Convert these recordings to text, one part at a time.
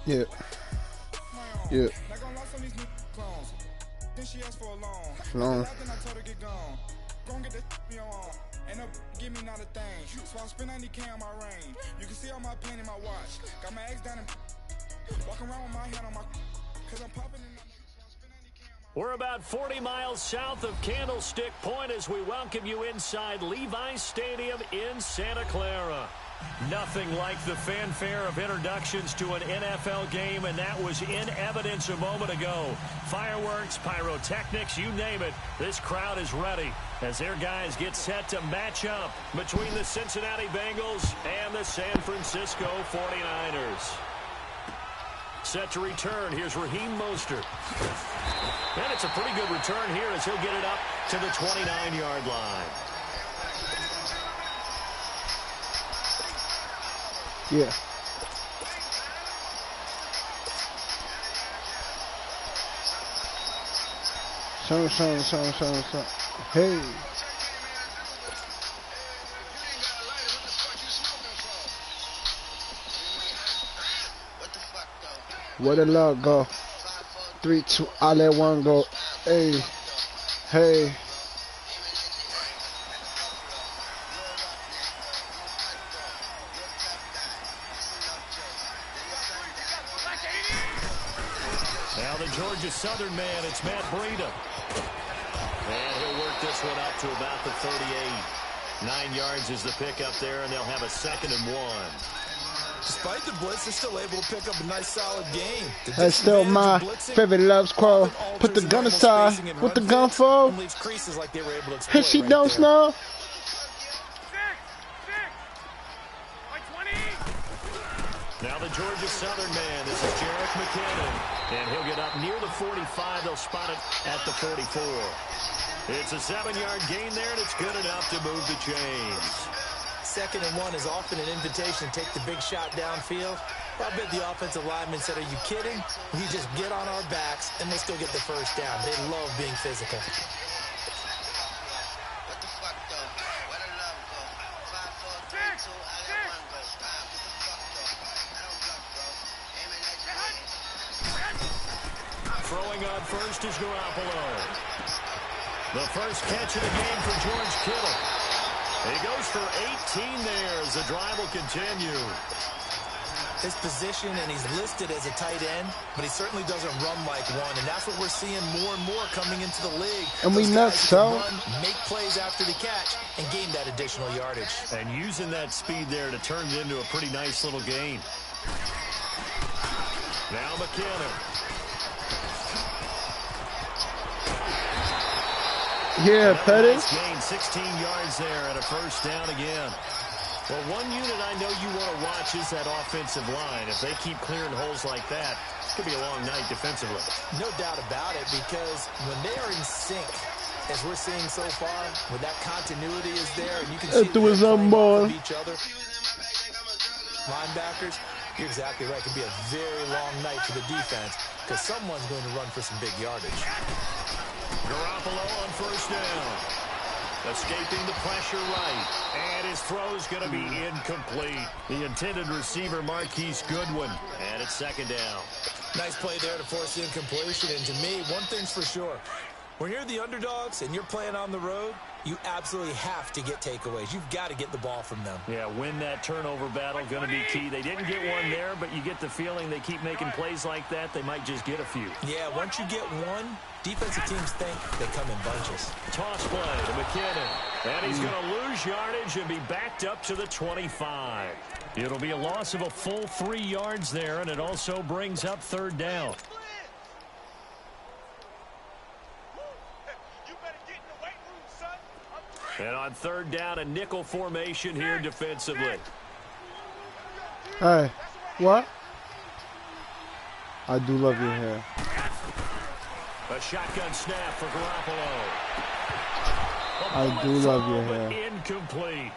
Yeah. Yeah. Long. Gon' get that me on. Ain't no give me not a thing. So I spend 90K on my range. You can see all my pain in my watch. Got my ex down and walking around with my hand on my cause I'm popping in. We're about 40 miles south of Candlestick Point as we welcome you inside Levi's Stadium in Santa Clara. Nothing like the fanfare of introductions to an NFL game, and that was in evidence a moment ago. Fireworks, pyrotechnics, you name it. This crowd is ready as their guys get set to match up between the Cincinnati Bengals and the San Francisco 49ers. Set to return. Here's Raheem Mostert. And it's a pretty good return here as he'll get it up to the 29-yard line. Yeah. Son. Hey. Where the love go? 3, 2, I let one go. Hey. Hey. Now the Georgia Southern man, it's Matt Breida. And he'll work this one up to about the 38. 9 yards is the pickup there, and they'll have a 2nd and 1. Despite the blitz, they're still able to pick up a nice, solid game. That's still my favorite loves quote. Put the gun aside. What the gun for? If she don't snow. Now the Georgia Southern man, this is Jerick McKinnon. And he'll get up near the 45. They'll spot it at the 44. It's a 7-yard gain there, and it's good enough to move the chains. 2nd and 1 is often an invitation to take the big shot downfield. I bet the offensive lineman said, are you kidding? We just get on our backs, and they still get the first down. They love being physical. What the fuck, though? Where the love go? 5, 4, 3, 2, I let one go. Stop. What the fuck, though? I don't bluff, bro. Aiming at you. Throwing on first is Garoppolo. The first catch of the game for George Kittle. He goes for 18 there as the drive will continue. His position, and he's listed as a tight end, but he certainly doesn't run like one, and that's what we're seeing more and more coming into the league. And we nuts, so run, make plays after the catch, and gain that additional yardage. And using that speed there to turn it into a pretty nice little gain. Now McKinnon. Yeah, Pettis. Gain 16 yards there and a first down again. Well, one unit I know you want to watch is that offensive line. If they keep clearing holes like that, it's going to be a long night defensively. No doubt about it, because when they are in sync, as we're seeing so far, when that continuity is there, and you can see his own ball. Each other, linebackers, you're exactly right. It could be a very long night for the defense because someone's going to run for some big yardage. Garoppolo on first down. Escaping the pressure right. And his throw's going to be incomplete. The intended receiver, Marquise Goodwin. And it's 2nd down. Nice play there to force the incompletion. And to me, one thing's for sure. When you're the underdogs and you're playing on the road, you absolutely have to get takeaways. You've got to get the ball from them. Yeah, win that turnover battle, going to be key. They didn't get one there, but you get the feeling they keep making plays like that, they might just get a few. Yeah, once you get one, defensive teams think they come in bunches. Toss play to McKinnon. And he's going to lose yardage and be backed up to the 25. It'll be a loss of a full 3 yards there, and it also brings up 3rd down. And on 3rd down, a nickel formation here defensively. Hey, what? I do love your hair. A shotgun snap for Garoppolo. I do love your hair. Incomplete.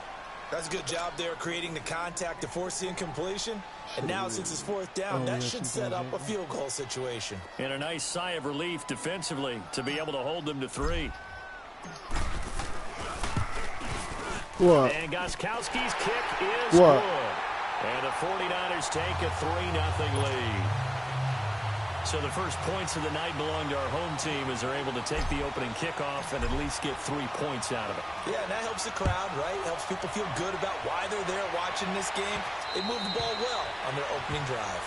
That's a good job there creating the contact to force the incompletion. And now since it's 4th down, that should set up a field goal situation. And a nice sigh of relief defensively to be able to hold them to 3. What? And Gostkowski's kick is good. And a 49ers take a 3-0 lead. So the first points of the night belong to our home team as they're able to take the opening kickoff and at least get 3 points out of it. Yeah, and that helps the crowd, right? Helps people feel good about why they're there watching this game. They moved the ball well on their opening drive.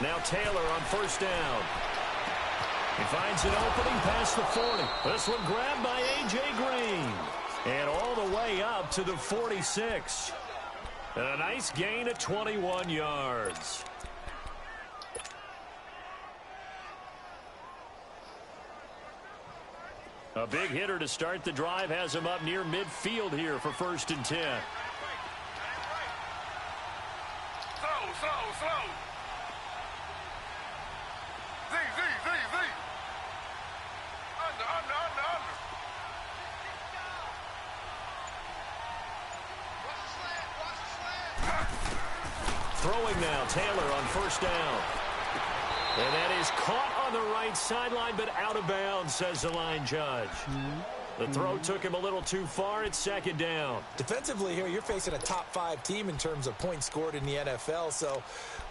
Now Taylor on first down. He finds an opening past the 40. This one grabbed by A.J. Green. And all the way up to the 46. And a nice gain of 21 yards. A big hitter to start the drive has him up near midfield here for 1st and 10. Slow. Under. Throwing now, Taylor on first down. And that is caught on the right sideline, but out of bounds, says the line judge. The throw took him a little too far. It's 2nd down. Defensively here, you're facing a top-5 team in terms of points scored in the NFL. So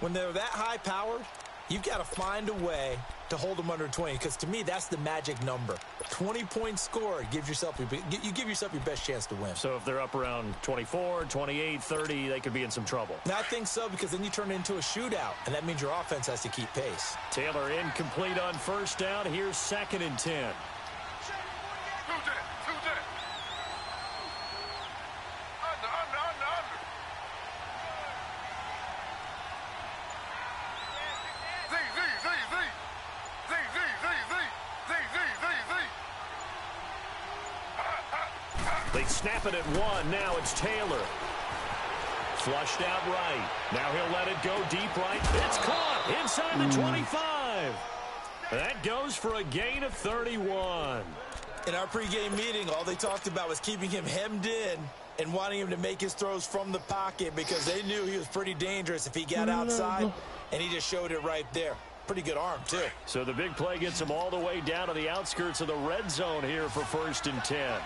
when they're that high-powered, you've got to find a way to hold them under 20, because to me, that's the magic number. 20 points scored, you give yourself your best chance to win. So if they're up around 24, 28, 30, they could be in some trouble. And I think so, because then you turn it into a shootout, and that means your offense has to keep pace. Taylor incomplete on first down. Here's 2nd and 10. They snap it at 1. Now it's Taylor. Flushed out right. Now he'll let it go deep right. It's caught inside the 25. That goes for a gain of 31. In our pregame meeting, all they talked about was keeping him hemmed in and wanting him to make his throws from the pocket, because they knew he was pretty dangerous if he got outside, and he just showed it right there. Pretty good arm, too. So the big play gets him all the way down to the outskirts of the red zone here for 1st and 10.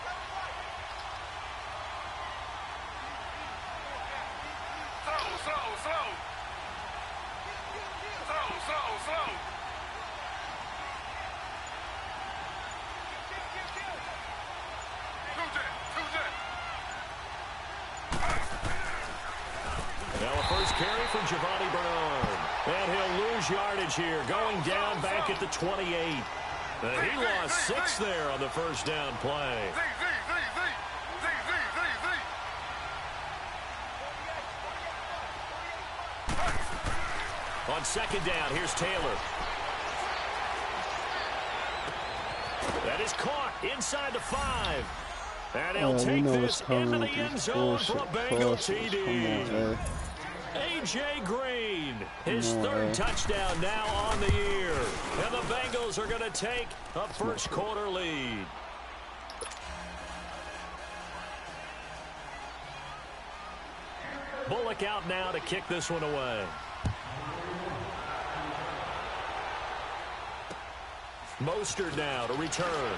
Yardage here, going down back at the 28. He lost 6 there on the first down play. On 2nd down, here's Taylor. That is caught inside the 5. And he'll take this into the end zone for a Bengal TD. A.J. Green, his 3rd touchdown now on the year. And the Bengals are going to take a first-quarter lead. Bullock out now to kick this one away. Mostert now to return.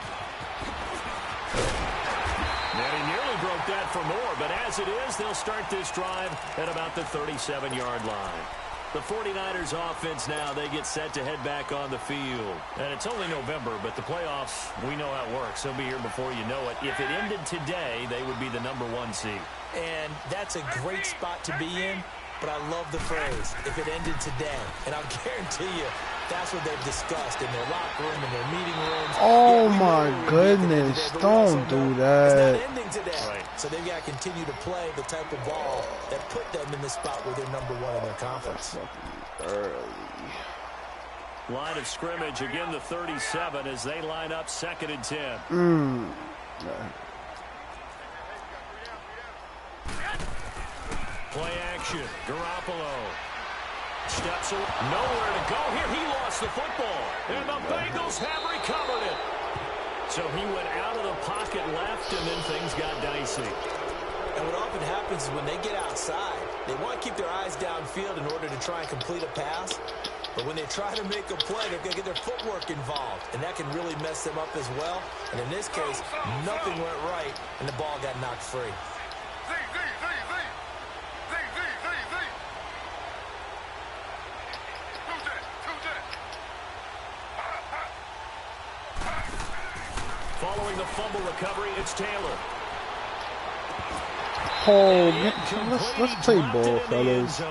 And he nearly broke that for more, but as it is, they'll start this drive at about the 37-yard line. The 49ers offense now, they get set to head back on the field. And it's only November, but the playoffs, we know how it works. They'll be here before you know it. If it ended today, they would be the #1 seed. And that's a great spot to be in, but I love the phrase, if it ended today. And I'll guarantee you, that's what they've discussed in their locker room, in their meeting rooms. Oh, my goodness. Don't do that. It's not ending today. Right. So they've got to continue to play the type of ball that put them in the spot where they're #1 in their conference. Early. Line of scrimmage, again the 37 as they line up 2nd and 10. Play action. Garoppolo steps away. Nowhere to go here. He lost the football. And the Bengals have recovered it. So he went out of the pocket left, and then things got dicey. And what often happens is when they get outside, they want to keep their eyes downfield in order to try and complete a pass. But when they try to make a play, they're going to get their footwork involved. And that can really mess them up as well. And in this case, nothing went right, and the ball got knocked free. Following the fumble recovery, it's Taylor. Oh, let's play ball, fellas. What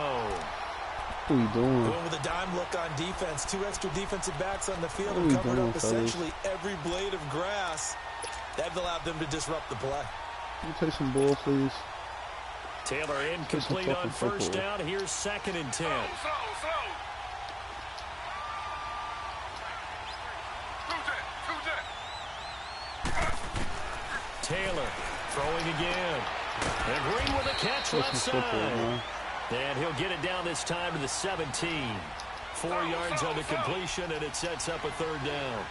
are we doing? Going with a dime look on defense. 2 extra defensive backs on the field and covered up essentially every blade of grass. That allowed them to disrupt the play. Can you play some ball, please? Taylor incomplete on first down. Here's 2nd and 10. Taylor throwing again. And Green with a catch left side. And he'll get it down this time to the 17. 4 yards on the completion, and it sets up a 3rd down.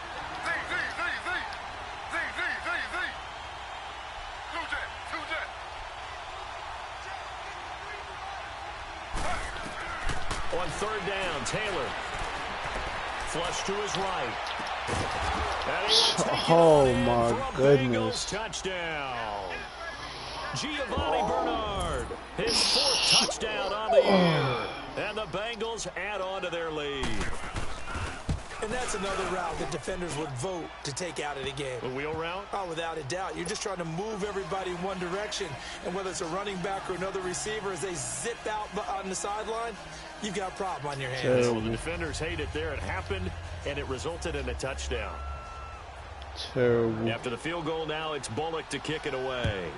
On 3rd down, Taylor. Flush to his right. Oh my goodness. Touchdown. Giovanni Bernard, his 4th touchdown on the year. And the Bengals add on to their lead. And that's another route that defenders would vote to take out of the game. A wheel route? Oh, without a doubt. You're just trying to move everybody in one direction. And whether it's a running back or another receiver, as they zip out on the sideline, you've got a problem on your hands. Well, the defenders hate it there. It happened, and it resulted in a touchdown. Terrible. After the field goal now, it's Bullock to kick it away.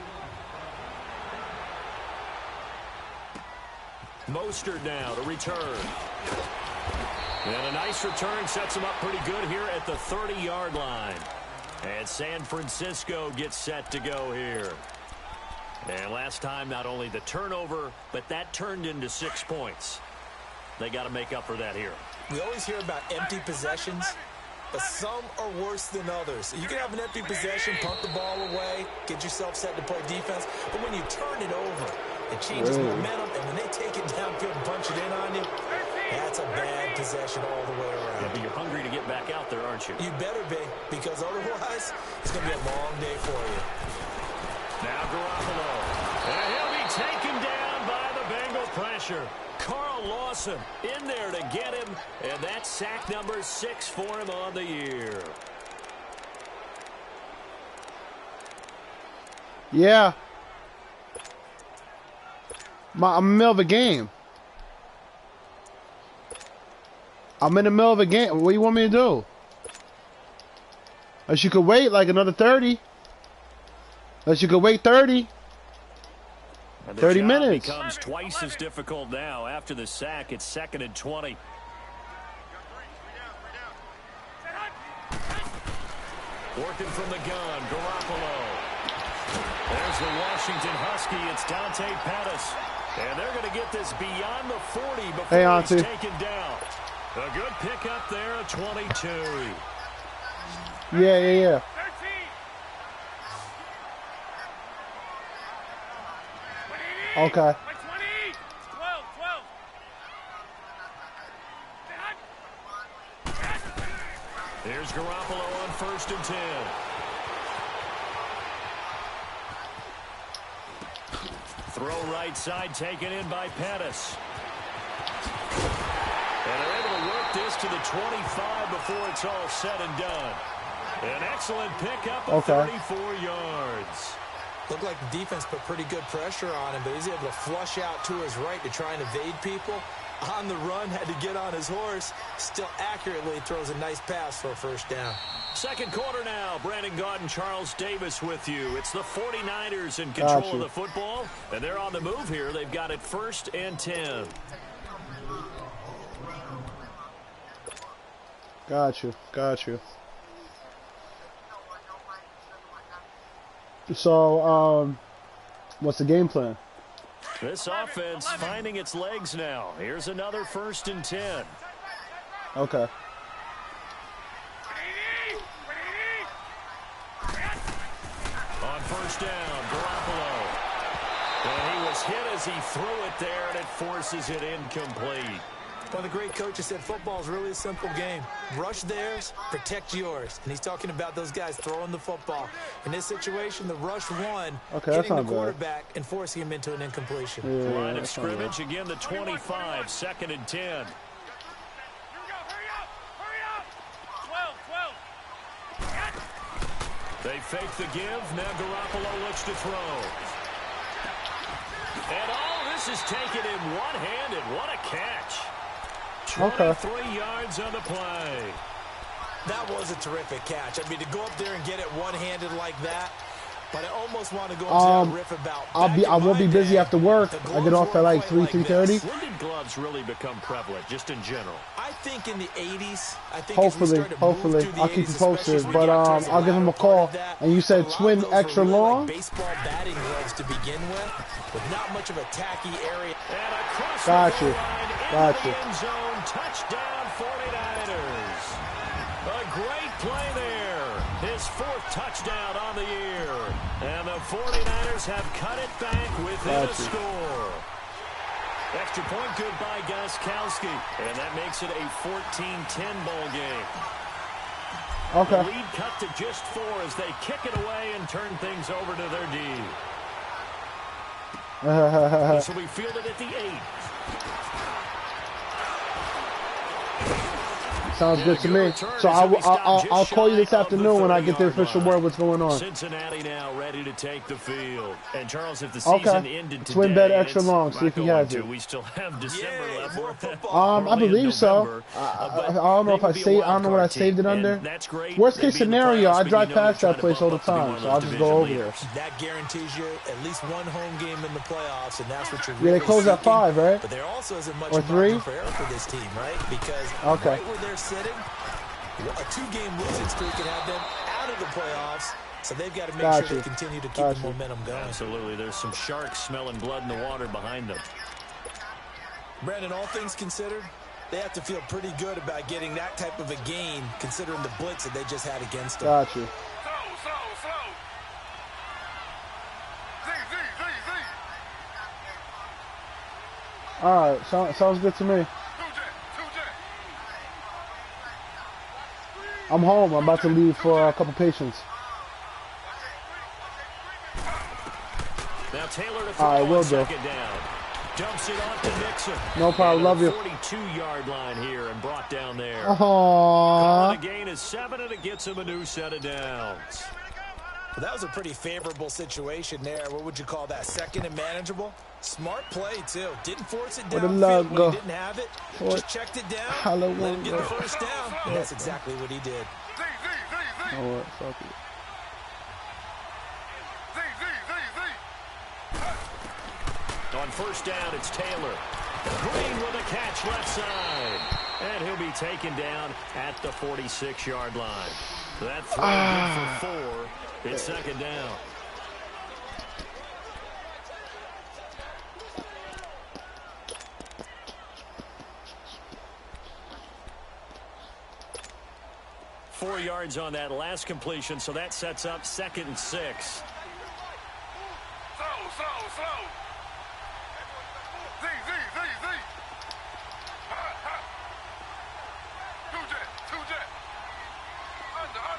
Mostert now to return. And a nice return sets him up pretty good here at the 30-yard line. And San Francisco gets set to go here. And last time, not only the turnover, but that turned into 6 points. They got to make up for that here. We always hear about empty possessions, but some are worse than others. You can have an empty possession, punt the ball away, get yourself set to play defense, but when you turn it over, it changes momentum, and when they take it downfield and punch it in on you, that's a bad possession all the way around. Yeah, but you're hungry to get back out there, aren't you? You better be, because otherwise, it's going to be a long day for you. Now Garoppolo. And he'll be taken down by the Bengal pressure. Carl Lawson in there to get him, and that's sack number 6 for him on the year. Yeah. I'm in the middle of a game. I'm in the middle of a game. What do you want me to do? Unless you could wait like another 30. Unless you could wait 30. 30 minutes. Becomes twice as difficult now. After the sack, it's 2nd and 20. Working from the gun, Garoppolo. There's the Washington Husky. It's Dante Pettis. And they're going to get this beyond the 40 before he's taken down. A good pickup there at 22. Yeah. Okay. Here's Garoppolo on 1st and 10. Throw right side taken in by Pettis. And they're able to work this to the 25 before it's all said and done. An excellent pickup of 34 yards. Looked like the defense put pretty good pressure on him, but he's able to flush out to his right to try and evade people. On the run, had to get on his horse. Still accurately throws a nice pass for a 1st down. 2nd quarter now. Brandon Gaudin, Charles Davis with you. It's the 49ers in control of the football, and they're on the move here. They've got it 1st and 10. Got you. So, what's the game plan? This offense finding its legs now. Here's another 1st and 10. Okay. On 1st down, Garoppolo. And he was hit as he threw it there, and it forces it incomplete. Well, the great coach has said football is really a simple game. Rush theirs, protect yours. And he's talking about those guys throwing the football. In this situation, the rush won, hitting the quarterback and forcing him into an incompletion. Yeah, line of scrimmage, again the 25, 2nd and 10. They fake the give. Now Garoppolo looks to throw. And all this is taken in one-handed. What a catch. 23 yards on the play. That was a terrific catch. I mean, to go up there and get it one-handed like that, but I almost want to go into a riff about. I won't be busy after work. I get off at like 3:30. When did gloves really become prevalent, just in general? I think in the 80s. I think Hopefully, I'll keep you posted. But I'll give him a call. And you said twin extra long? Baseball batting gloves to begin with not much of a tacky area. And across Gotcha. the line, Gotcha. end zone, touchdown 49ers. A great play there. His 4th touchdown on the year. And the 49ers have cut it back within a score. Extra point good by Gostkowski. And that makes it a 14-10 ball game. Okay. The lead cut to just 4 as they kick it away and turn things over to their D. So we fielded at the 8. Sounds good to me. So I'll call you this afternoon when I get the official word what's going on. Cincinnati now ready to take the field. And Charles, if the season ended today, twin bed extra long. See if he has it. We still have December left. I believe so. I don't know if I saved. I don't know what I saved it under. Worst case scenario, I drive past that place all the time, so I'll just go over there. That guarantees you at least one home game in the playoffs, and that's what you're really. Yeah, they close at 5, right? But there also isn't much or 3 for error for this team, right? Because right where they're sitting, a 2-game losing streak can have them out of the playoffs, so they've got to make sure they continue to keep the momentum going. Absolutely. There's some sharks smelling blood in the water behind them. Brandon, all things considered, they have to feel pretty good about getting that type of a gain, considering the blitz that they just had against them. Gotcha. All right, sounds good to me. I'm home. I'm about to leave for a couple patients. Now Taylor to throw on second down. Dumps it off to Nixon. No problem. Love you. 42-yard line here and brought down there. Aww. The gain is 7, and it gets him a new set of downs. Well, that was a pretty favorable situation there. What would you call that? 2nd and manageable? Smart play, too. Didn't force it downfield when he didn't have it. Just checked it down, let him get the first down. And that's exactly what he did. Oh, what? Fuck it. On 1st down, it's Taylor. Green with a catch left side. And he'll be taken down at the 46-yard line. That throw good for 4. It's 2nd down. Four yards on that last completion, so that sets up 2nd and 6. Slow. Z. Two jet. Under. Z.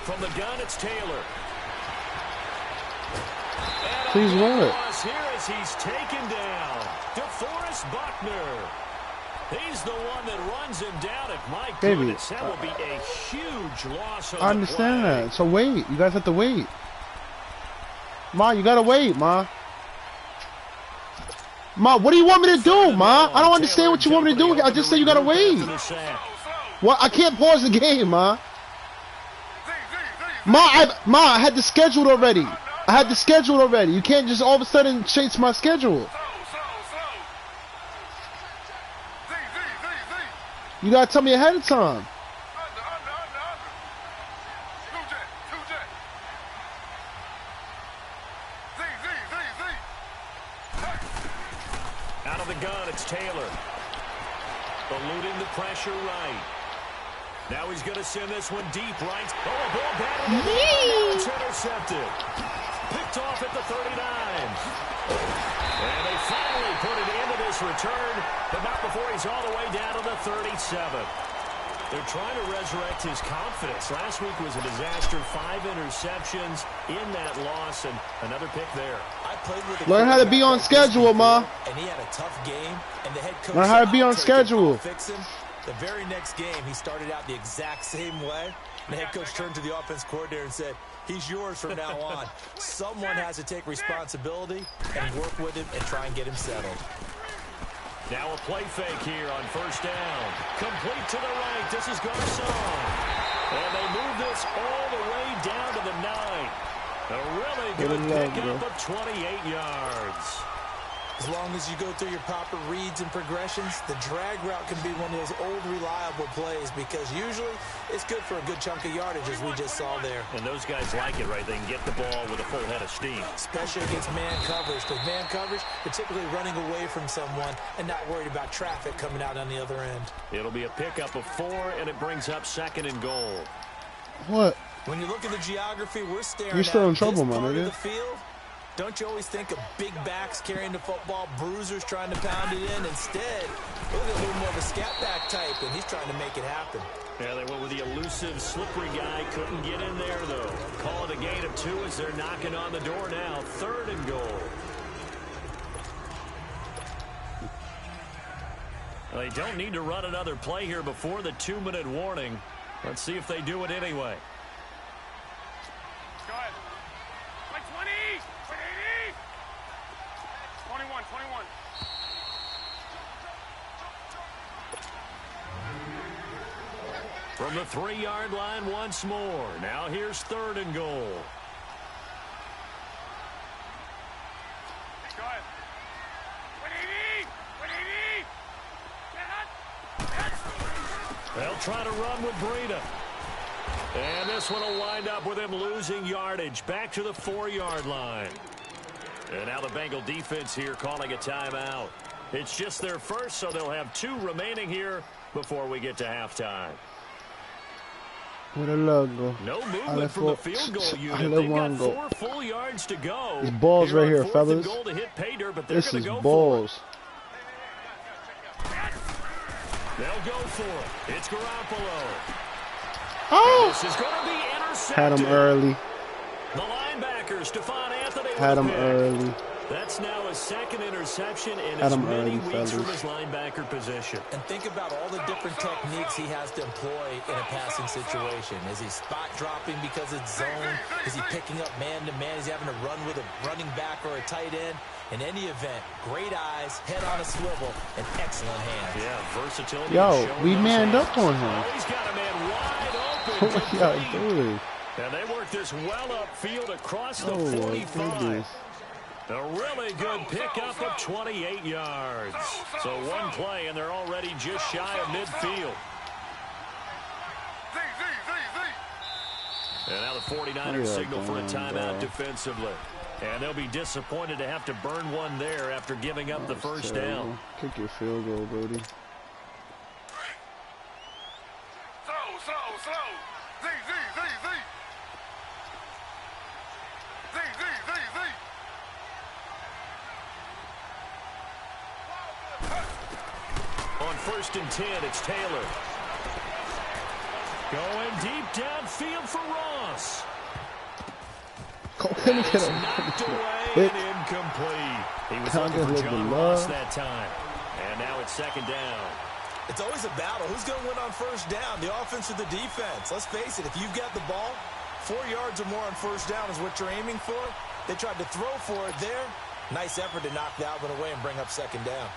From the gun, it's Taylor. Please run it. Here as he's taken down. DeForest Buckner. He's the one that runs him down. At my goodness, that will be a huge loss. I understand that. So wait. You guys have to wait. Ma, you gotta wait, Ma. Ma, what do you want me to do, Ma? I don't understand what you want me to do. I just said you gotta wait. What? I can't pause the game, Ma. Ma, I had the scheduled already. You can't just all of a sudden change my schedule. You gotta tell me ahead of time. eluding the pressure right. Now he's going to send this one deep right. Oh, a ball batted in the air. Now it's intercepted. Picked off at the 39. And they finally put it into this return, but not before he's all the way down to the 37. They're trying to resurrect his confidence. Last week was a disaster. 5 interceptions in that loss, and another pick there. I played with Learn how to be on schedule, Ma. And he had a tough game, and the head coach learn how to be on schedule. Fix him. The very next game, he started out the exact same way. The head coach turned to the offense coordinator and said, he's yours from now on. Someone has to take responsibility and work with him and try and get him settled. Now a play fake here on first down. Complete to the right. This is Garcon. And they move this all the way down to the 9. A really good pickup of 28 yards. As long as you go through your proper reads and progressions, the drag route can be one of those old reliable plays because usually it's good for a good chunk of yardage, as we just saw there. And those guys like it, right? They can get the ball with a full head of steam. Especially against man coverage. Because man coverage, they're typically running away from someone and not worried about traffic coming out on the other end. It'll be a pickup of 4, and it brings up 2nd and goal. What? When you look at the geography, we're staring You're still in trouble, this man, part of nigga. the field. Don't you always think of big backs carrying the football, bruisers trying to pound it in? Instead, look at a little more of a scat back type, and he's trying to make it happen. Yeah, they went with the elusive, slippery guy. Couldn't get in there, though. Call it a gain of 2 as they're knocking on the door now. 3rd and goal. Well, they don't need to run another play here before the 2-minute warning. Let's see if they do it anyway. Go ahead. Play 20. Play 80. 21. 21. From the 3-yard line once more. Now here's 3rd and goal. Go ahead. Play 80. Play 80. They'll try to run with Breida. And this one will wind up with him losing yardage. Back to the 4-yard line. And now the Bengal defense here calling a timeout. It's just their first, so they'll have 2 remaining here before we get to halftime. With a logo. No movement from the field goal unit. They've got 4 full yards to go. It's balls right here, fellas. Goal to hit pay dirt, but they're This going is to go balls. They'll go for it. It's Garoppolo. Oh! This is going to be intercepted. Had him early. The linebacker, Stefanhousto's. Had him early. That's now a 2nd interception in Had as him many early, weeks from fellas. his linebacker position. And think about all the different techniques he has to employ in a passing situation. Is he spot dropping because it's zone? Is he picking up man-to-man? Is he having to run with a running back or a tight end? In any event, great eyes, head on a swivel, and excellent hands. Yeah, versatility. Yo, we manned up on him. Oh, he's got a man wide open. What y'all doing? And they work this well upfield across the Oh, 45. A really good pickup of 28 yards. So one play, and they're already just shy of midfield. And now the 49ers signal for a timeout defensively. And they'll be disappointed to have to burn one there after giving up the first down. Kick your field goal, Brody. Slow. Z. On 1st and 10, it's Taylor. Going deep downfield for Ross. It's knocked away and incomplete. He was looking for John Ross that time. And now it's 2nd down. It's always a battle. Who's going to win on first down, the offense or the defense? Let's face it, if you've got the ball, 4 yards or more on first down is what you're aiming for. They tried to throw for it there. Nice effort to knock that one away and bring up 2nd down.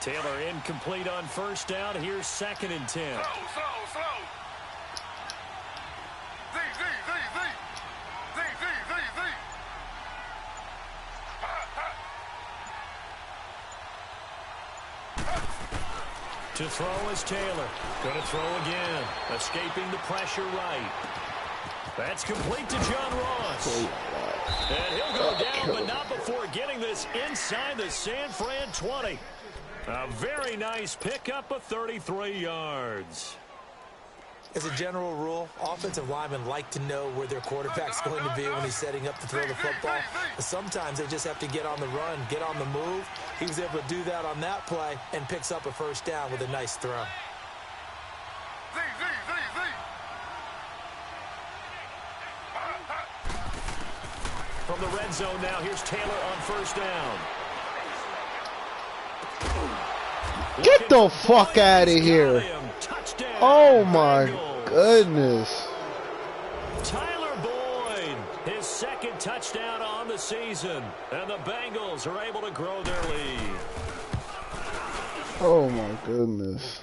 Taylor incomplete on first down. Here's 2nd and 10. Slow. To throw is Taylor. Going to throw again. Escaping the pressure right. That's complete to John Ross. And he'll go down, but not before inside the San Fran 20. A very nice pickup of 33 yards. As a general rule, offensive linemen like to know where their quarterback's going to be when he's setting up to throw the football. But sometimes they just have to get on the run, get on the move. He was able to do that on that play and picks up a first down with a nice throw. From the red zone now, here's Taylor on first down. Get the fuck out of here. Oh my goodness. Tyler Boyd, his second touchdown on the season. And the Bengals are able to grow their lead. Oh my goodness.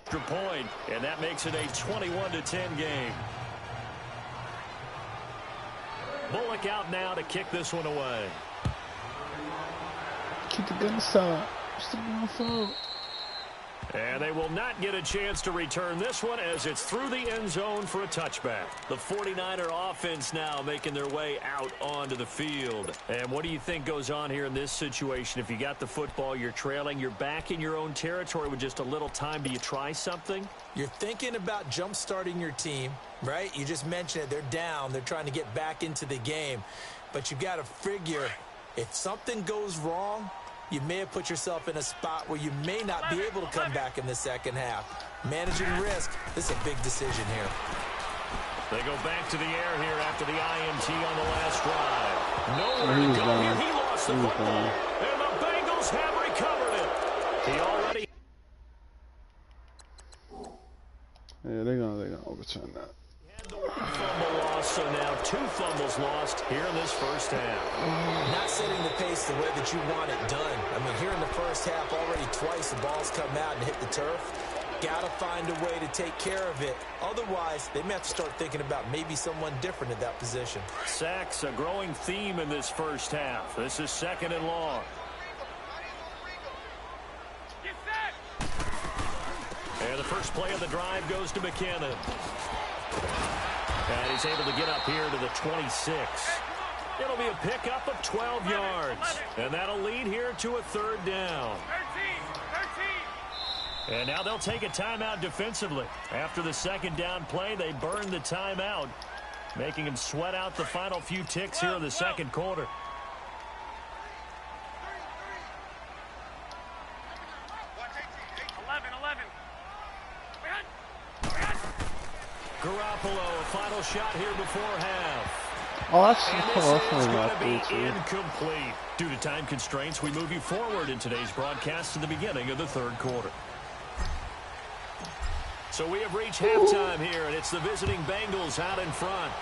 Extra point, and that makes it a 21-10 game. Bullock out now to kick this one away. Keep the gun aside. Still on foot. And they will not get a chance to return this one as it's through the end zone for a touchback. The 49er offense now making their way out onto the field. And what do you think goes on here in this situation? If you got the football, you're trailing, you're back in your own territory with just a little time. Do you try something? You're thinking about jump-starting your team, right? You just mentioned it. They're down. They're trying to get back into the game. But you got to figure if something goes wrong, you may have put yourself in a spot where you may not be able to come back in the second half. Managing risk, this is a big decision here. They go back to the air here after the INT on the last drive. Nowhere to go here. He lost the football. And the Bengals have recovered it. He already... Yeah, they're gonna overturn that. Fumble lost, so now 2 fumbles lost here in this first half. Not setting the pace the way that you want it done. I mean, here in the first half, already twice the ball's come out and hit the turf. Got to find a way to take care of it. Otherwise, they may have to start thinking about maybe someone different at that position. Sacks, a growing theme in this first half. This is 2nd and long. And the first play of the drive goes to McKinnon. And he's able to get up here to the 26. It'll be a pickup of 12 yards. And that'll lead here to a 3rd down. 13. And now they'll take a timeout defensively. After the 2nd down play, they burn the timeout, making him sweat out the final few ticks here in the 2nd quarter. Garoppolo, a final shot here before half. Oh, that's going to be incomplete. Due to time constraints, we move you forward in today's broadcast to the beginning of the 3rd quarter. So we have reached halftime here, and it's the visiting Bengals out in front.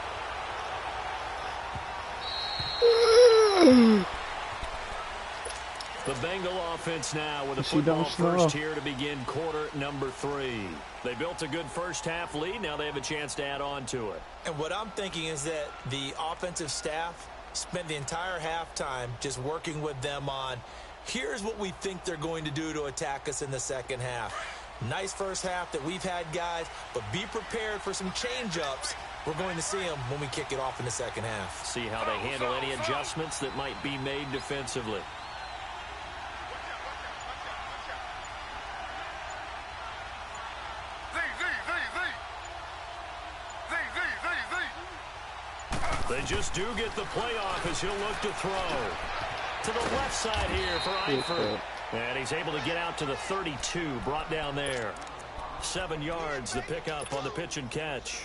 The Bengal offense now with a football first here to begin quarter number 3. They built a good first half lead. Now they have a chance to add on to it. And what I'm thinking is that the offensive staff spent the entire halftime just working with them on, here's what we think they're going to do to attack us in the second half. Nice first half that we've had, guys, but be prepared for some change-ups. We're going to see them when we kick it off in the second half. See how they handle any adjustments that might be made defensively. They just do get the playoff as he'll look to throw. To the left side here for Eifert. And he's able to get out to the 32, brought down there. 7 yards, the pickup on the pitch and catch.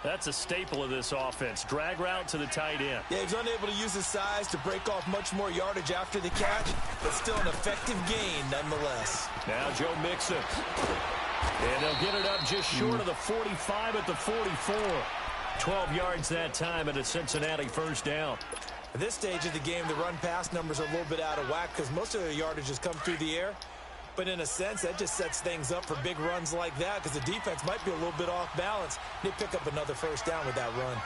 That's a staple of this offense. Drag route to the tight end. Yeah, he's unable to use his size to break off much more yardage after the catch, but still an effective gain nonetheless. Now Joe Mixon. And they'll get it up just short of the 45 at the 44. 12 yards that time and a Cincinnati first down. At this stage of the game, the run-pass numbers are a little bit out of whack because most of their yardage has come through the air. But in a sense, that just sets things up for big runs like that because the defense might be a little bit off balance. They pick up another first down with that run.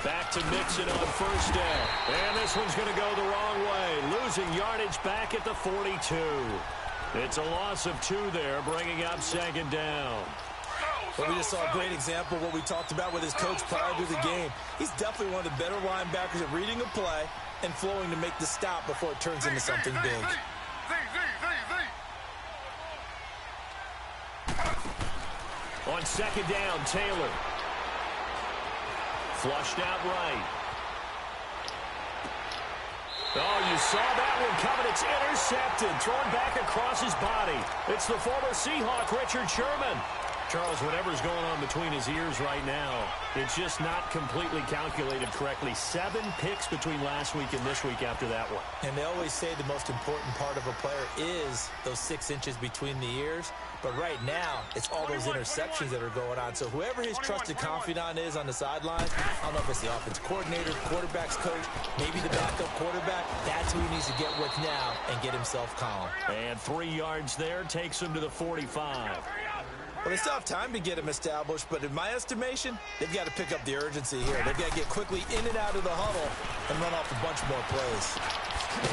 Back to Mixon on first down. And this one's going to go the wrong way. Losing yardage back at the 42. It's a loss of 2 there, bringing up 2nd down. Well, we just saw a great example of what we talked about with his coach prior to the game. He's definitely one of the better linebackers at reading a play and flowing to make the stop before it turns into something big. On second down, Taylor. Flushed out right. Oh, you saw that one coming. It's intercepted. Thrown back across his body. It's the former Seahawk, Richard Sherman. Charles, whatever's going on between his ears right now, it's just not completely calculated correctly. 7 picks between last week and this week after that one. And they always say the most important part of a player is those 6 inches between the ears. But right now, it's all those interceptions that are going on. So whoever his trusted confidant is on the sideline, I don't know if it's the offensive coordinator, quarterback's coach, maybe the backup quarterback, that's who he needs to get with now and get himself calm. And 3 yards there takes him to the 45. Well, they still have time to get him established, but in my estimation, they've got to pick up the urgency here. They've got to get quickly in and out of the huddle and run off a bunch more plays.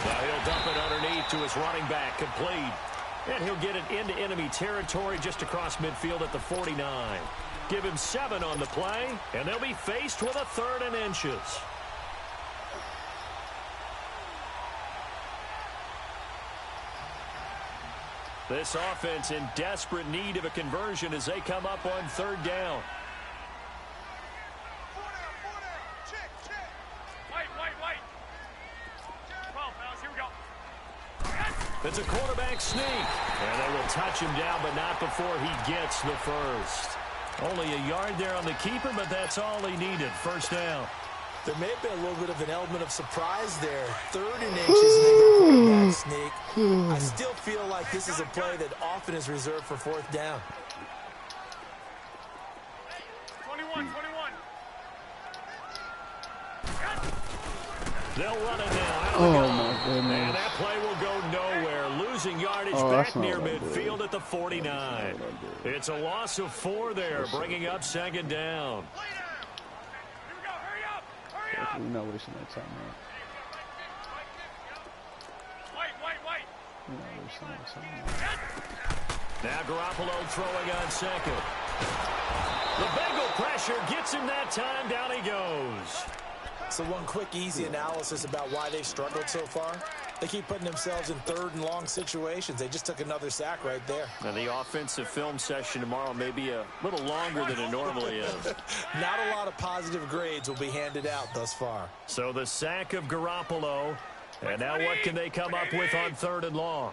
Now he'll dump it underneath to his running back, complete. And he'll get it into enemy territory just across midfield at the 49. Give him 7 on the play, and they'll be faced with a 3rd and inches. This offense in desperate need of a conversion as they come up on 3rd down. It's a quarterback sneak. And they will touch him down, but not before he gets the first. Only a yard there on the keeper, but that's all he needed. 1st down. There may have been a little bit of an element of surprise there. 3rd and inches, and they go quarterback sneak. I still feel like this is a play that often is reserved for 4th down. 21. They'll run it now. Oh, my goodness. And that play will go nowhere. Losing yardage back near midfield at the 49. It's a loss of 4 there, bringing up 2nd down. We're not wasting that time, man. We're not wasting that time, man. Now Garoppolo throwing on 2nd. The Bengal pressure gets him that time. Down he goes. So one quick, easy analysis about why they've struggled so far. They keep putting themselves in 3rd and long situations. They just took another sack right there. And the offensive film session tomorrow may be a little longer than it normally is. Not a lot of positive grades will be handed out thus far. So the sack of Garoppolo. And now what can they come up with on 3rd and long?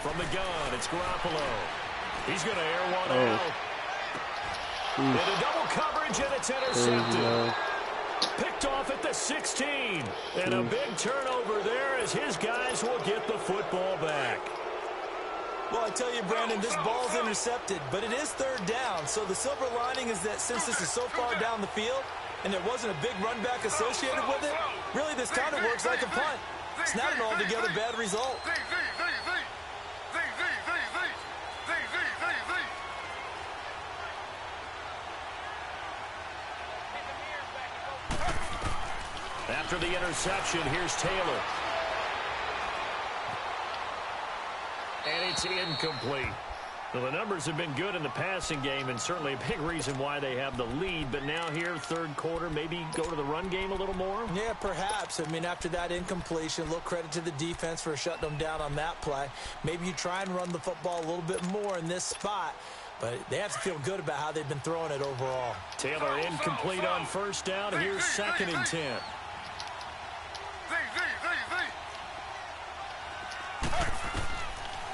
From the gun, it's Garoppolo. He's going to air one out. Into double coverage, and it's intercepted. Picked off at the 16. And a big turnover there as his guys will get the football back. Well, I tell you, Brandon, this ball's intercepted, but it is 3rd down. So the silver lining is that since this is so far down the field and there wasn't a big run back associated with it, really this kind of works like a punt. It's not an altogether bad result. After the interception, here's Taylor. And it's incomplete. Well, the numbers have been good in the passing game and certainly a big reason why they have the lead. But now here, 3rd quarter, maybe go to the run game a little more? Yeah, perhaps. I mean, after that incompletion, a little credit to the defense for shutting them down on that play. Maybe you try and run the football a little bit more in this spot. But they have to feel good about how they've been throwing it overall. Taylor incomplete on 1st down. Here's 2nd and 10.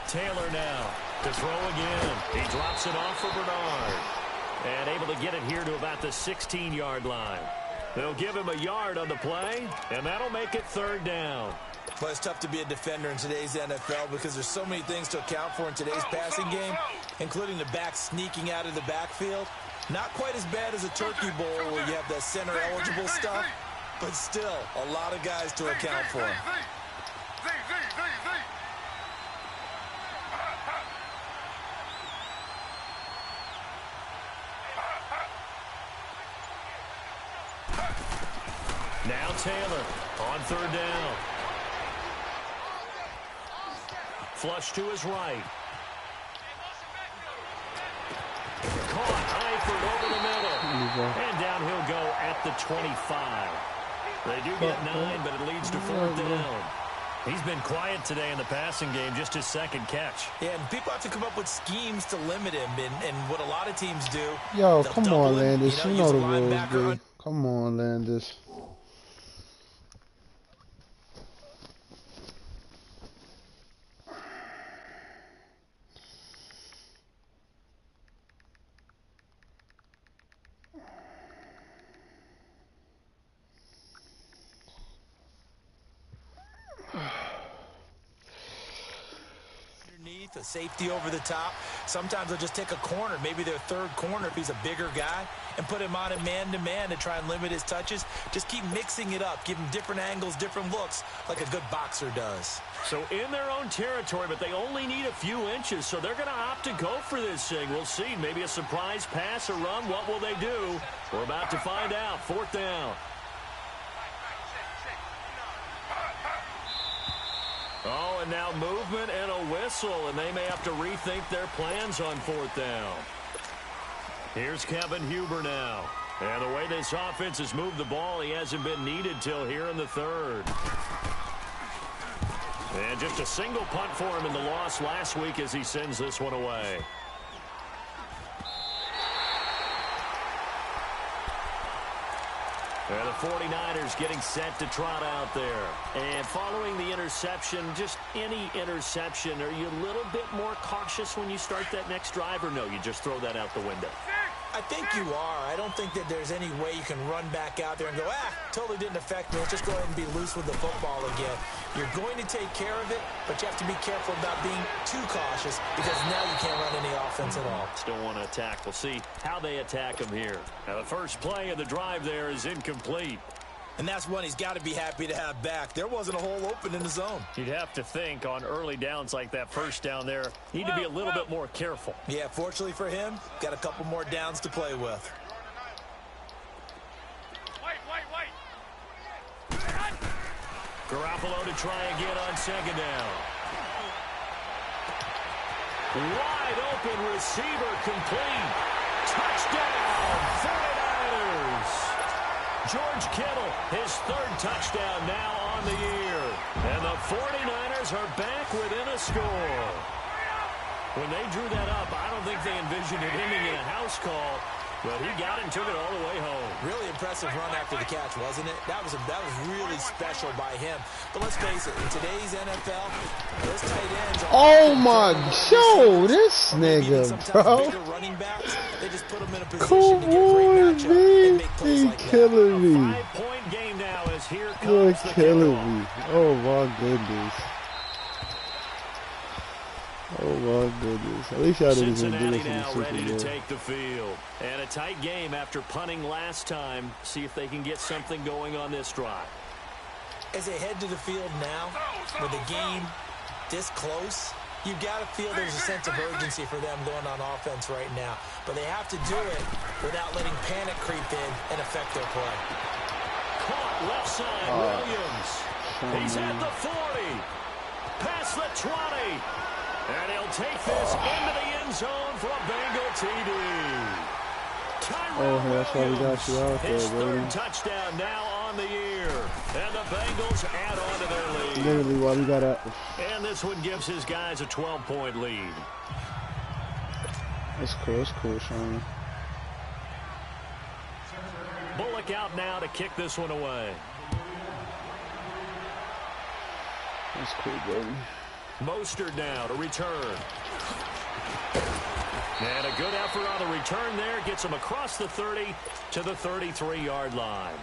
Taylor now to throw again. He drops it off for Bernard. And able to get it here to about the 16-yard line. They'll give him a yard on the play, and that'll make it 3rd down. Well, it's tough to be a defender in today's NFL because there's so many things to account for in today's passing game, including the back sneaking out of the backfield. Not quite as bad as a turkey bowl where you have the center-eligible stuff, but still a lot of guys to account for. Now Taylor on 3rd down. Flush to his right. effort over the middle. And down he'll go at the 25. They do get 9, but it leads to 4th down. He's been quiet today in the passing game, just his second catch. Yeah, and people have to come up with schemes to limit him, and what a lot of teams do. Yo, come on, Landis. You know the rules, B. Come on, Landis. A safety over the top. Sometimes they'll just take a corner, maybe their third corner if he's a bigger guy, and put him on a man-to-man to try and limit his touches. Just keep mixing it up, give him different angles, different looks, like a good boxer does. So in their own territory, but they only need a few inches, so they're going to opt to go for this thing. We'll see. Maybe a surprise pass or run. What will they do? We're about to find out. 4th down. Oh, and now movement and a whistle, and they may have to rethink their plans on 4th down. Here's Kevin Huber now. And the way this offense has moved the ball, he hasn't been needed till here in the 3rd. And just a single punt for him in the loss last week as he sends this one away. And the 49ers getting set to trot out there. And following the interception, just any interception, are you a little bit more cautious when you start that next drive, or no, you just throw that out the window? I think you are. I don't think that there's any way you can run back out there and go, totally didn't affect me. Let's just go ahead and be loose with the football again. You're going to take care of it, but you have to be careful about being too cautious because now you can't run any offense at all. Still want to attack. We'll see how they attack him here. Now, the first play of the drive there is incomplete. And that's one he's got to be happy to have back. There wasn't a hole open in the zone. You'd have to think on early downs like that first down there, need to be a little bit more careful. Yeah, fortunately for him, got a couple more downs to play with. Garoppolo to try again on 2nd down. Wide open receiver complete. Touchdown, 49ers. George Kittle, his 3rd touchdown now on the year. And the 49ers are back within a score. When they drew that up, I don't think they envisioned it ending in a house call, but he got it and took it all the way home. Really impressive run after the catch, wasn't it? That was really special by him. But let's face it, in today's NFL, those tight ends are... Oh my, show this nigga, bro. Running backs, they just put them in a position to get great matchup and make plays like that. Killing me. 5-point game now as here comes You're the killing kickoff. me. Oh my goodness. Oh my goodness. At least y'all didn't even do Cincinnati this in the now Super ready to Bowl. take the field. And a tight game after punting last time. See if they can get something going on this drive. As they head to the field now, with the game this close, you've got to feel there's a sense of urgency for them going on offense right now. But they have to do it without letting panic creep in and affect their play. Caught left side, Williams. He's at the 40. Past the 20. And he'll take this into the end zone for a Bengal TD. Oh, that's why we got you out there, his baby. 3rd touchdown now on the year. And the Bengals add on to their lead. Literally why we got out. And this one gives his guys a 12-point lead. That's cool, Sean. Bullock out now to kick this one away. That's cool, baby. Mostert now to return. And a good effort on the return there. Gets him across the 30 to the 33-yard line.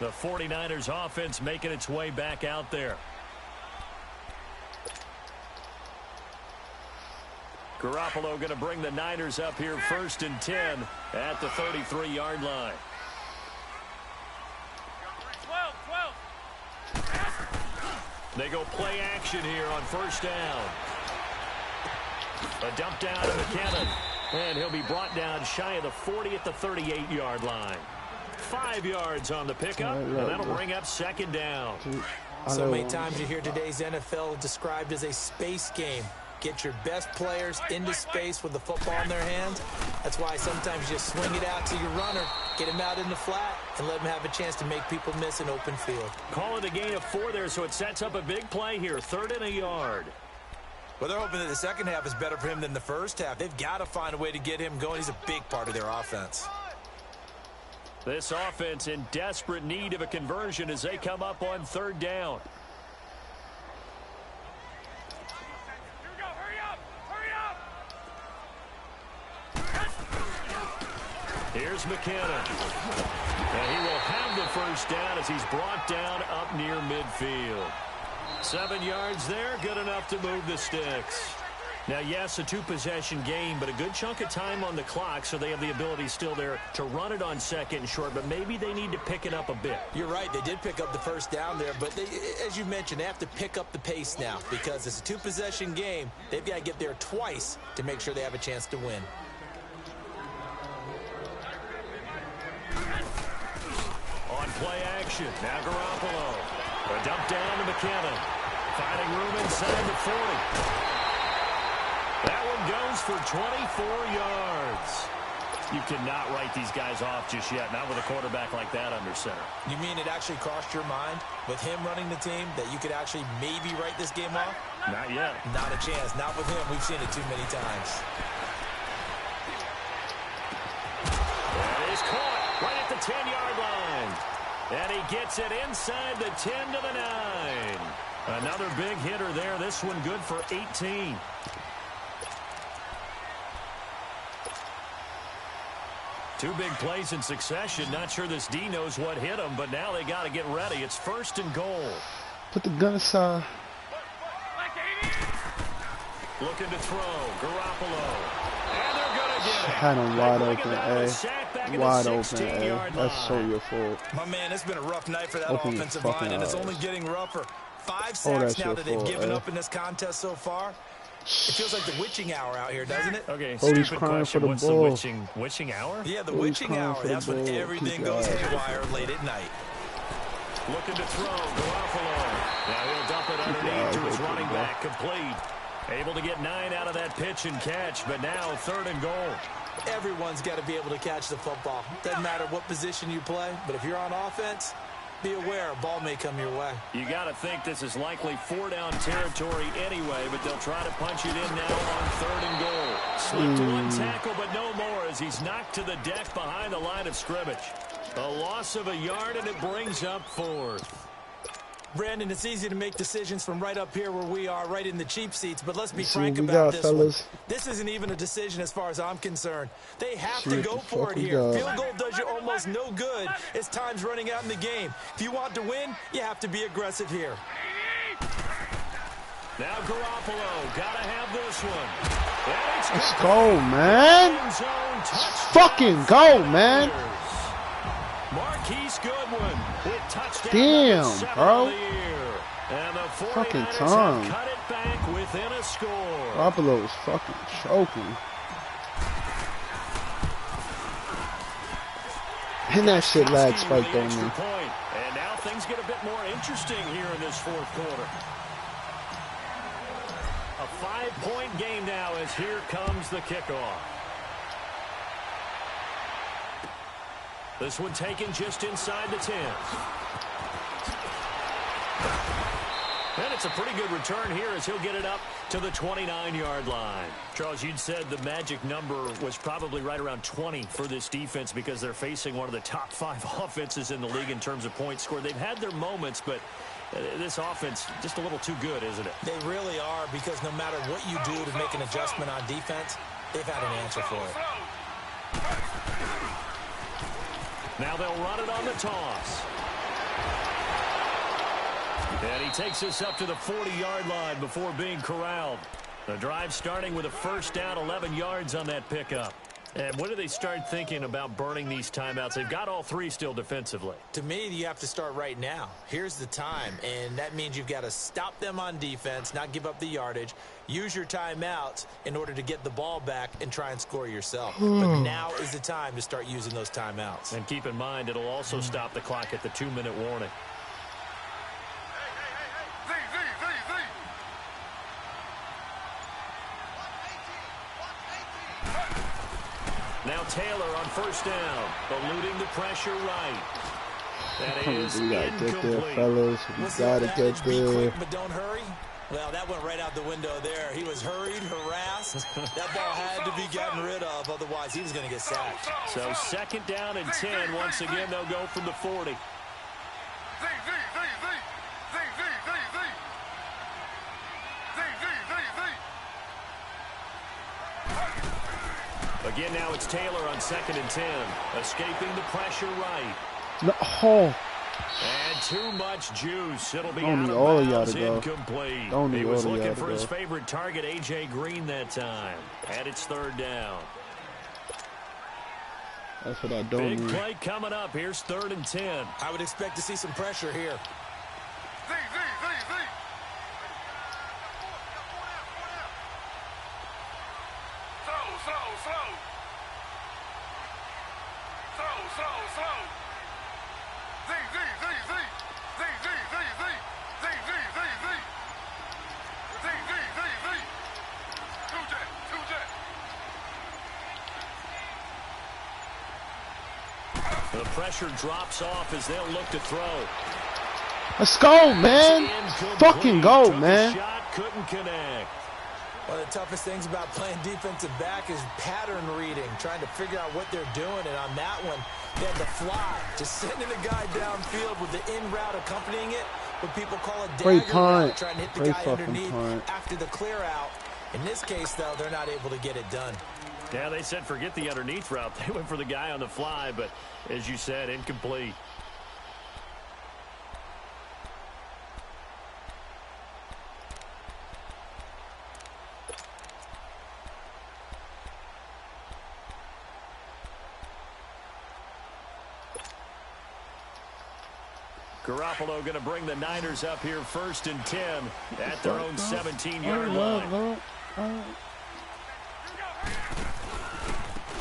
The 49ers offense making its way back out there. Garoppolo going to bring the Niners up here 1st and 10 at the 33-yard line. 12. They go play action here on 1st down. A dump down to McKinnon. And he'll be brought down shy of the 40 at the 38-yard line. 5 yards on the pickup, and that'll bring up 2nd down. So many times you hear today's NFL described as a space game. Get your best players into space with the football in their hands. That's why sometimes you just swing it out to your runner, get him out in the flat, and let him have a chance to make people miss an open field. Call it a gain of 4 there, so it sets up a big play here. 3rd and a yard. Well, they're hoping that the second half is better for him than the first half. They've got to find a way to get him going. He's a big part of their offense. This offense in desperate need of a conversion as they come up on 3rd down. Here we go. Hurry up. Hurry up. Here's McKinnon. And he will have the first down as he's brought down up near midfield. 7 yards there, good enough to move the sticks. Now, yes, a 2-possession game, but a good chunk of time on the clock, so they have the ability still there to run it on 2nd and short, but maybe they need to pick it up a bit. You're right. They did pick up the first down there, but they, as you mentioned, they have to pick up the pace now because it's a 2-possession game. They've got to get there twice to make sure they have a chance to win. On play action, now Garoppolo. A dump down to McKinnon. Finding room inside the 40. That one goes for 24 yards. You cannot write these guys off just yet, not with a quarterback like that under center. You mean it actually crossed your mind with him running the team that you could actually maybe write this game off? Not yet. Not a chance. Not with him. We've seen it too many times. That is caught right at the 10-yard line. And he gets it inside the 10 to the 9. Another big hitter there. This one good for 18. Two big plays in succession. Not sure this D knows what hit him, but now they got to get ready. It's 1st and goal. Put the gun aside. Looking to throw. Garoppolo. And they're going to get it. Had him wide open, Wide open, That's so your fault. My man, it's been a rough night for that offensive line, and it's only getting rougher. 5 sacks now that they've given up in this contest so far. It feels like the witching hour out here, doesn't it? Okay, Cody's stupid crying question. for the What's ball. the witching hour? Yeah, the Cody's witching hour. That's when ball. everything goes haywire late at night. Looking to throw. Garoppolo. Now he'll dump it underneath to his running back. Complete. Able to get 9 out of that pitch and catch, but now 3rd and goal. Everyone's got to be able to catch the football. Doesn't matter what position you play, but if you're on offense, be aware a ball may come your way. You got to think this is likely 4-down territory anyway, but they'll try to punch it in now on 3rd and goal. Slipped one tackle, but no more as he's knocked to the deck behind the line of scrimmage. A loss of a yard, and it brings up 4th. Brandon, it's easy to make decisions from right up here where we are, right in the cheap seats, but let's be frank about this one. This isn't even a decision as far as I'm concerned. They have to go for it here. Field goal does you almost no good as time's running out in the game. If you want to win, you have to be aggressive here. Now Garoppolo, gotta have this one. Let's go, man. Let's fucking go, man. Marquise Goodwin with touchdown. Damn, bro. And the fucking time. cut it back within a score. Garoppolo was fucking choking. And that shit lag spiked on me. And now things get a bit more interesting here in this 4th quarter. A 5-point game now as here comes the kickoff. This one taken just inside the 10. And it's a pretty good return here as he'll get it up to the 29-yard line. Charles, you'd said the magic number was probably right around 20 for this defense because they're facing one of the top 5 offenses in the league in terms of points scored. They've had their moments, but this offense just a little too good, isn't it? They really are, because no matter what you do to make an adjustment on defense, they've had an answer for it. Now they'll run it on the toss. And he takes us up to the 40-yard line before being corralled. The drive starting with a first down, 11 yards on that pickup. And when do they start thinking about burning these timeouts? They've got all 3 still defensively. To me, you have to start right now. Here's the time, and that means you've got to stop them on defense, not give up the yardage, use your timeouts in order to get the ball back and try and score yourself. But now is the time to start using those timeouts. And keep in mind, it'll also stop the clock at the 2-minute warning. first down, eluding the pressure right. That is We gotta get there, incomplete. fellas. We gotta get Be there. quick, but don't hurry. Well, that went right out the window there. He was hurried, harassed. That ball had to be gotten rid of, otherwise he was going to get sacked. So second down and 10. Once again, they'll go from the 40. Again, now it's Taylor on second and 10. Escaping the pressure right. No, oh. And too much juice. It'll be Don't out need of all of y'all bounds, to go. incomplete. Don't need He was all of y'all looking to for his go. favorite target, A.J. Green, that time. And it's third down. That's what I don't Big need. play coming up. Here's third and 10. I would expect to see some pressure here. The pressure drops off as they'll look to throw. Let's go, man. Incomplete. Fucking go, Took a man. shot, couldn't connect. One of the toughest things about playing defensive back is pattern reading, trying to figure out what they're doing. And on that one, they had the fly, just sending a guy downfield with the in route accompanying it, what people call a Great dagger punt. route, trying to hit the Great guy fucking underneath punt. after the clear out. In this case, though, they're not able to get it done. Yeah, they said forget the underneath route. They went for the guy on the fly, but as you said, incomplete. Garoppolo going to bring the Niners up here first and 10 at their own 17-yard line.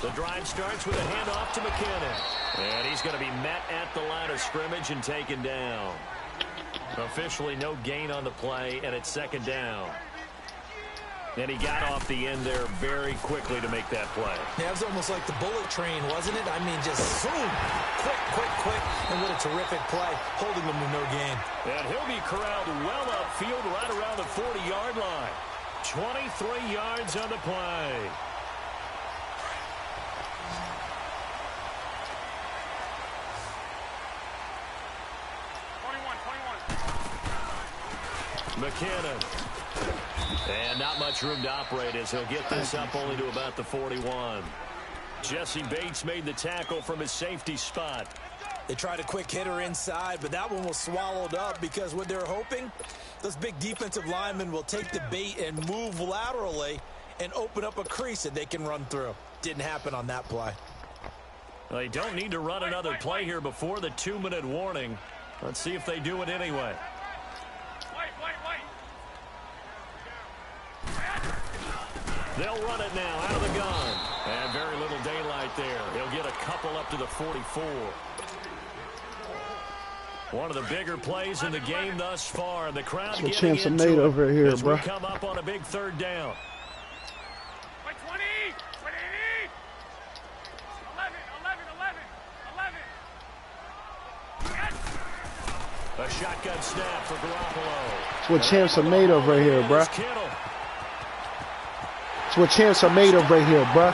The drive starts with a handoff to McKinnon. And he's going to be met at the line of scrimmage and taken down. Officially no gain on the play, and it's second down. And he got off the end there very quickly to make that play. Yeah, it was almost like the bullet train, wasn't it? I mean, just zoom, quick, and what a terrific play, holding them to no gain. And he'll be corralled well upfield right around the 40-yard line. 23 yards on the play. McKinnon. And not much room to operate as he'll get this up only to about the 41. Jesse Bates made the tackle from his safety spot. They tried a quick hitter inside, but that one was swallowed up because what they're hoping, those big defensive linemen will take the bait and move laterally and open up a crease that they can run through. Didn't happen on that play. They don't need to run another play here before the 2-minute warning. Let's see if they do it anyway. They'll run it now out of the gun. And very little daylight there. He'll get a couple up to the 44. One of the bigger plays in the game thus far. The crowd That's what getting chance into I made it over here, as we bro. come up on a big third down. 20, 20, 11. A shotgun snap for Garoppolo. That's what champs are made of right here, bruh. Kittle. That's what champs are made of right here, bruh.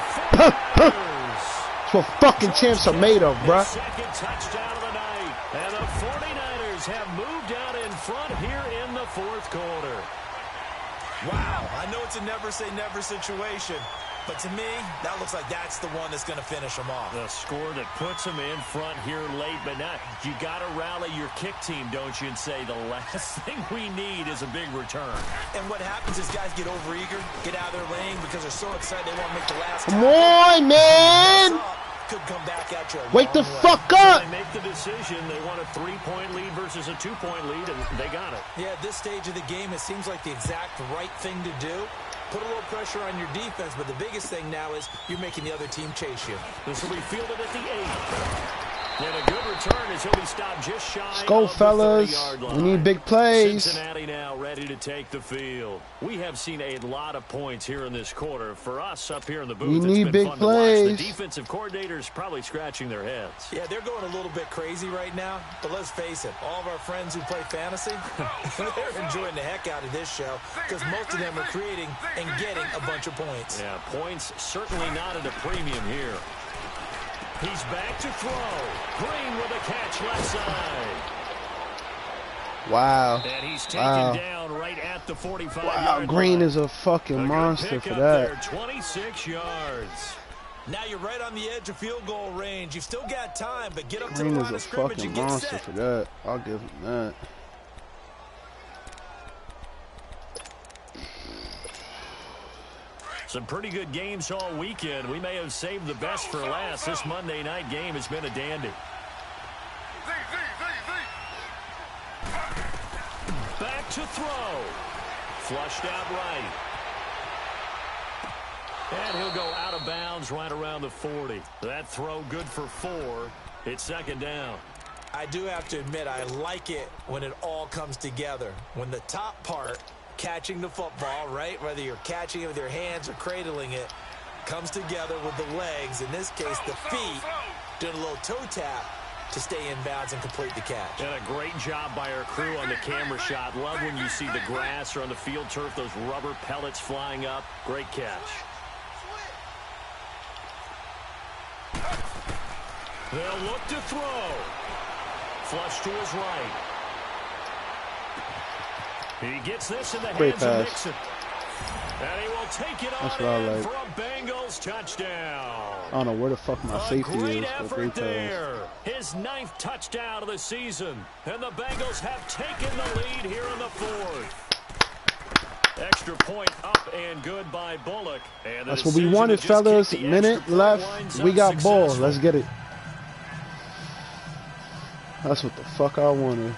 That's what fucking champs are made of, bruh. Second touchdown of the night. And the 49ers have moved out in front here in the fourth quarter. Wow, I know it's a never-say-never situation, but to me, that looks like that's the one that's going to finish them off. The score that puts them in front here late, but now you got to rally your kick team, don't you, and say the last thing we need is a big return. And what happens is guys get overeager, get out of their lane because they're so excited they want to make the last Come on, man. Could come back at you. Wake the fuck up. They make the decision. They want a 3-point lead versus a 2-point lead, and they got it. Yeah, at this stage of the game, it seems like the exact right thing to do. Put a little pressure on your defense, but the biggest thing now is you're making the other team chase you. This will be fielded at the 8. And a good return as he'll be stopped just shy. Let's go, fellas. We need big plays. Cincinnati now ready to take the field. We have seen a lot of points here in this quarter. For us up here in the booth, we need big plays. The defensive coordinators probably scratching their heads. Yeah, they're going a little bit crazy right now, but let's face it, all of our friends who play fantasy, they're enjoying the heck out of this show because most of them are creating and getting a bunch of points. Yeah, points certainly not at a premium here. He's back to throw. Green with a catch left side. Wow. And he's taken down right at the 45-yard line. Green is a fucking monster for that. There, 26 yards. Now you're right on the edge of field goal range. You've still got time, but get up Green to the is line a of scrimmage fucking and get monster set. for that. I'll give him that. Some pretty good games all weekend. We may have saved the best for last. This Monday night game has been a dandy. Back to throw. Flushed out right. And he'll go out of bounds right around the 40. That throw good for 4. It's second down. I do have to admit, I like it when it all comes together. When the top part, catching the football, right, whether you're catching it with your hands or cradling it, comes together with the legs, in this case the feet, doing a little toe tap to stay in bounds and complete the catch. And a great job by our crew on the camera shot. Love when you see the grass or on the field turf, those rubber pellets flying up. Great catch. They'll look to throw. Flush to his right. He gets this in the hands of Nixon. And he will take it on in for a Bengals touchdown. I don't know where the fuck my safety is. Great effort there. His 9th touchdown of the season. And the Bengals have taken the lead here in the 4th. Extra point up and good by Bullock. And that's what we wanted, fellas. Minute left. We got ball. Let's get it. That's what the fuck I wanted.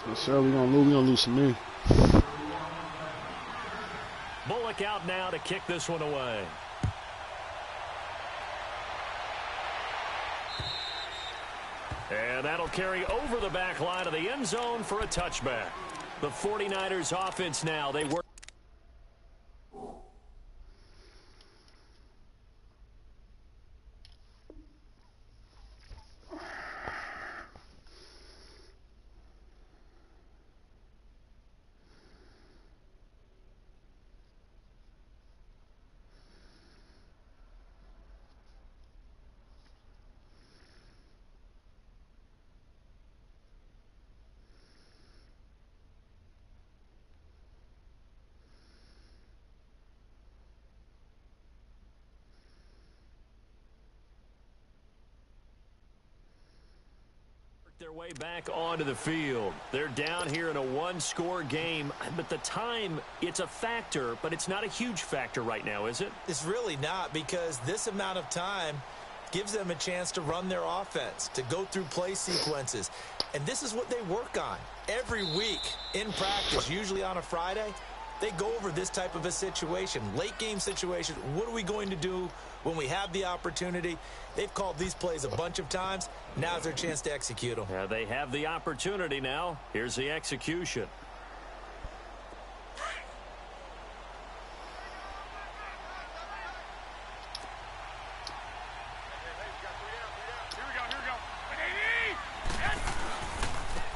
Yes, sir. We gonna lose some men. Bullock out now to kick this one away. And that'll carry over the back line of the end zone for a touchback. The 49ers offense now, they work. Their way back onto the field. They're down here in a 1-score game, but the time, it's a factor, but it's not a huge factor right now, is it? It's really not, because this amount of time gives them a chance to run their offense, to go through play sequences. And this is what they work on every week in practice, usually on a Friday. They go over this type of a situation, late game situation. What are we going to do when we have the opportunity? They've called these plays a bunch of times. Now's their chance to execute them. Yeah, they have the opportunity now. Here's the execution.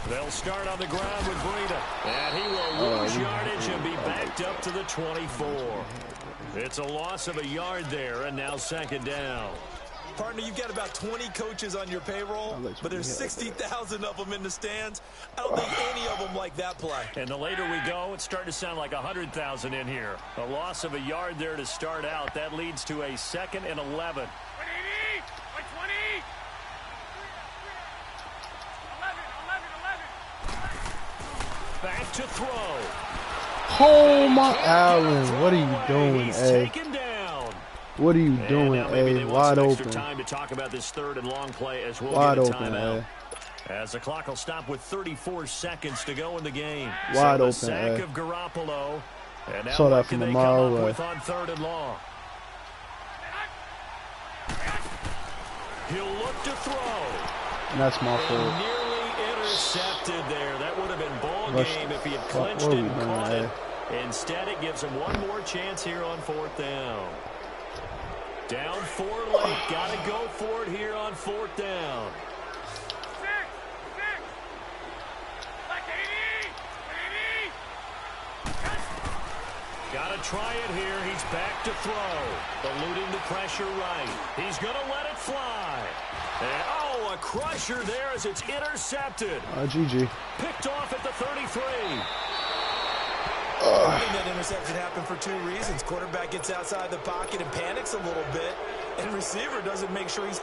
They'll start on the ground with Breida. And he will lose yardage and be backed up to the 24. It's a loss of a yard there, and now second down. Partner, you've got about 20 coaches on your payroll, but there's 60,000 of them in the stands. I don't think any of them like that play. And the later we go, it's starting to sound like 100,000 in here. A loss of a yard there to start out. That leads to a 2nd and 11. Back to throw. Oh my Allen, what are you doing, Ed? What are you doing, Ed? Wide open. Time to talk about this 3rd and long play as we'll wide get a open, timeout. Ed. As the clock will stop with 34 seconds to go in the game. Wide so open, sack of Garoppolo, And now Saw that what from can a they mile come up away. with on 3rd and long? He'll look to throw. And that's my fault. Nearly intercepted there. That would have been ball game if he had What clinched are it we and doing caught there? it. Instead, it gives him one more chance here on 4th down. Down 4 late. Got to go for it here on 4th down. Got to try it here. He's back to throw. Eluding the pressure right. He's going to let it fly. And, oh, a crusher there as it's intercepted. GG. Picked off at the 33. I think that interception happened for 2 reasons. Quarterback gets outside the pocket and panics a little bit, and receiver doesn't make sure he's